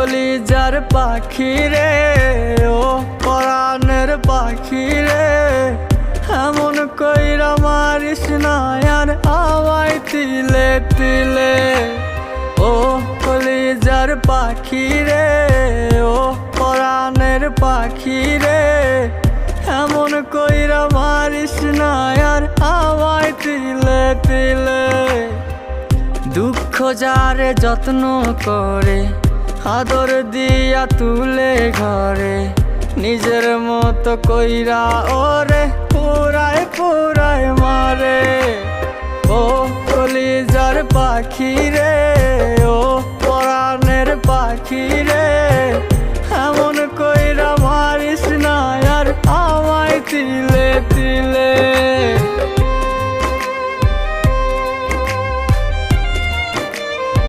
কলিজার পাখি রে, ও পরাণের পাখি রে, এমন কইরা মারিস না আর আমায় তিলে তিলে। ও কলিজার পাখি রে, ও পরাণের পাখি রে, এমন কইরা মারিস না আর আমায় তিলে তিলে। দুঃখ যারে যত্ন করে, আদর দিয়া তুলে ঘরে, নিজের মতো কইরা ওরে পুরায় পুরায় মারে। ও কলিজার পাখি রে,